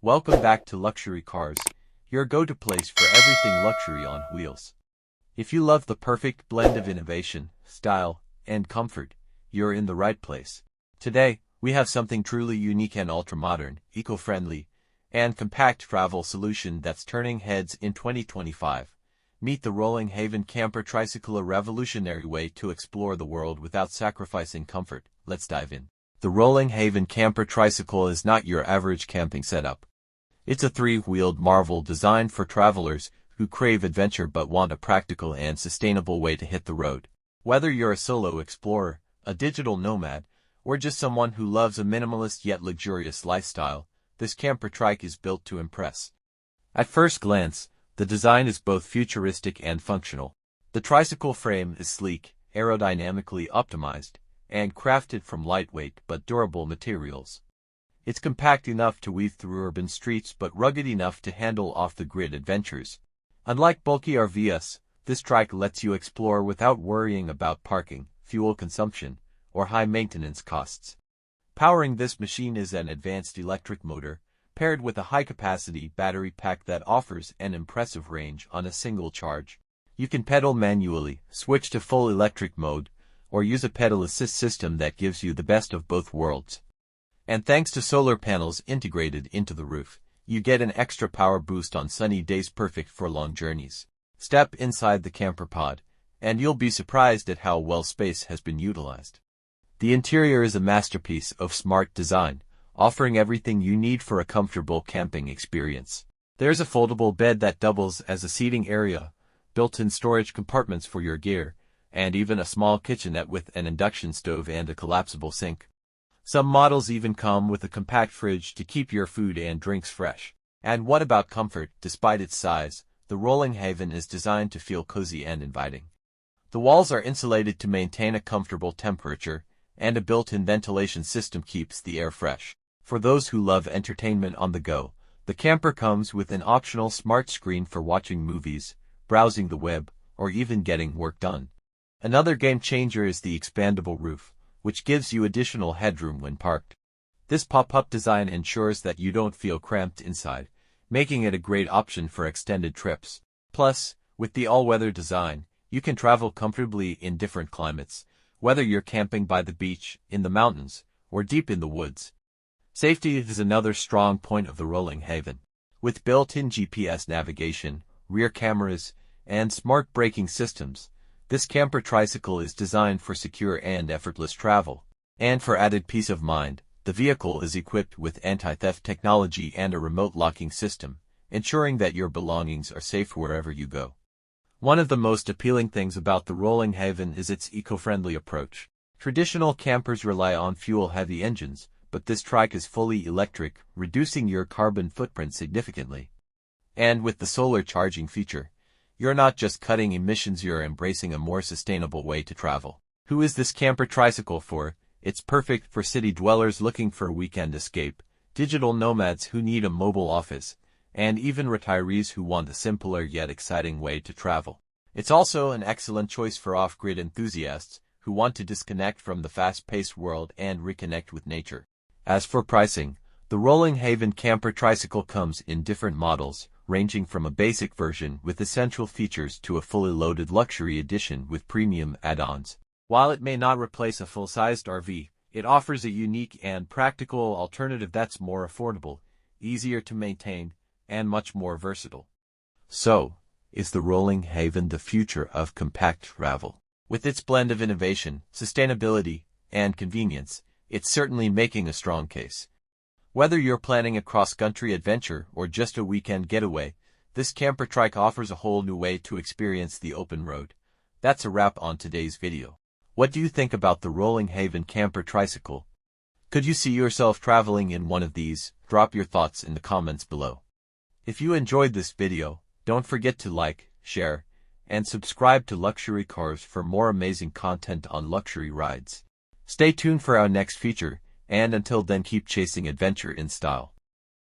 Welcome back to Luxury Cars, your go-to place for everything luxury on wheels. If you love the perfect blend of innovation, style, and comfort, you're in the right place. Today, we have something truly unique and ultra-modern, eco-friendly, and compact travel solution that's turning heads in 2025. Meet the Rolling Haven Camper Tricycle, a revolutionary way to explore the world without sacrificing comfort. Let's dive in. The Rolling Haven Camper Tricycle is not your average camping setup. It's a three-wheeled marvel designed for travelers who crave adventure but want a practical and sustainable way to hit the road. Whether you're a solo explorer, a digital nomad, or just someone who loves a minimalist yet luxurious lifestyle, this camper trike is built to impress. At first glance, the design is both futuristic and functional. The tricycle frame is sleek, aerodynamically optimized, and crafted from lightweight but durable materials. It's compact enough to weave through urban streets but rugged enough to handle off-the-grid adventures. Unlike bulky RVs, this trike lets you explore without worrying about parking, fuel consumption, or high maintenance costs. Powering this machine is an advanced electric motor, paired with a high-capacity battery pack that offers an impressive range on a single charge. You can pedal manually, switch to full electric mode, or use a pedal assist system that gives you the best of both worlds. And thanks to solar panels integrated into the roof, you get an extra power boost on sunny days, perfect for long journeys. Step inside the camper pod, and you'll be surprised at how well space has been utilized. The interior is a masterpiece of smart design, offering everything you need for a comfortable camping experience. There's a foldable bed that doubles as a seating area, built-in storage compartments for your gear, and even a small kitchenette with an induction stove and a collapsible sink. Some models even come with a compact fridge to keep your food and drinks fresh. And what about comfort? Despite its size, the Rolling Haven is designed to feel cozy and inviting. The walls are insulated to maintain a comfortable temperature, and a built-in ventilation system keeps the air fresh. For those who love entertainment on the go, the camper comes with an optional smart screen for watching movies, browsing the web, or even getting work done. Another game changer is the expandable roof, which gives you additional headroom when parked. This pop-up design ensures that you don't feel cramped inside, making it a great option for extended trips. Plus, with the all-weather design, you can travel comfortably in different climates, whether you're camping by the beach, in the mountains, or deep in the woods. Safety is another strong point of the Rolling Haven. With built-in GPS navigation, rear cameras, and smart braking systems, this camper tricycle is designed for secure and effortless travel. And for added peace of mind, the vehicle is equipped with anti-theft technology and a remote locking system, ensuring that your belongings are safe wherever you go. One of the most appealing things about the Rolling Haven is its eco-friendly approach. Traditional campers rely on fuel-heavy engines, but this trike is fully electric, reducing your carbon footprint significantly. And with the solar charging feature, you're not just cutting emissions, you're embracing a more sustainable way to travel. Who is this camper tricycle for? It's perfect for city dwellers looking for a weekend escape, digital nomads who need a mobile office, and even retirees who want a simpler yet exciting way to travel. It's also an excellent choice for off-grid enthusiasts who want to disconnect from the fast-paced world and reconnect with nature. As for pricing, the Rolling Haven Camper Tricycle comes in different models, ranging from a basic version with essential features to a fully loaded luxury edition with premium add-ons. While it may not replace a full-sized RV, it offers a unique and practical alternative that's more affordable, easier to maintain, and much more versatile. So, is the Rolling Haven the future of compact travel? With its blend of innovation, sustainability, and convenience, it's certainly making a strong case. Whether you're planning a cross-country adventure or just a weekend getaway, this camper trike offers a whole new way to experience the open road. That's a wrap on today's video. What do you think about the Rolling Haven Camper Tricycle? Could you see yourself traveling in one of these? Drop your thoughts in the comments below. If you enjoyed this video, don't forget to like, share, and subscribe to Luxury Cars for more amazing content on luxury rides. Stay tuned for our next feature, and until then, keep chasing adventure in style.